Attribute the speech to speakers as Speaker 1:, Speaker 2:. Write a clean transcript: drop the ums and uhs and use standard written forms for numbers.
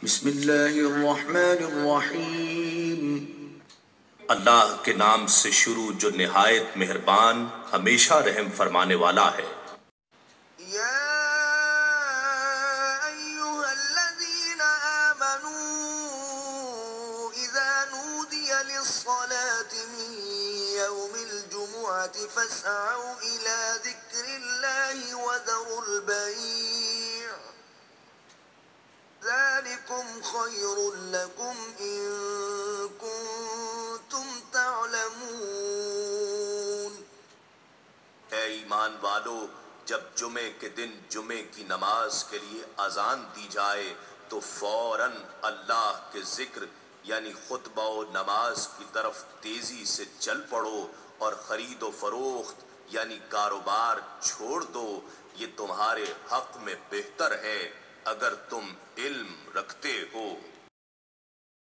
Speaker 1: بسم اللہ الرحمن الرحیم۔
Speaker 2: اللہ کے نام سے شروع جو نہایت مہربان ہمیشہ رحم فرمانے والا ہے۔
Speaker 3: يا أيها الذين آمنوا إذا نودي للصلاة من يوم الجمعة فاسعوا إلى ذكر الله وذروا البيع ذلكم خير لكم إن كنتم تعلمون۔
Speaker 2: اے ایمان والو، جب جمعے کے دن جمعے کی نماز کے لیے اذان دی جائے تو فوراً اللہ کے ذکر یعنی خطبہ و نماز کی طرف تیزی سے چل پڑو اور خرید و فروخت یعنی کاروبار چھوڑ دو، یہ تمہارے حق میں بہتر ہے اگر تم علم رکھتے ہو۔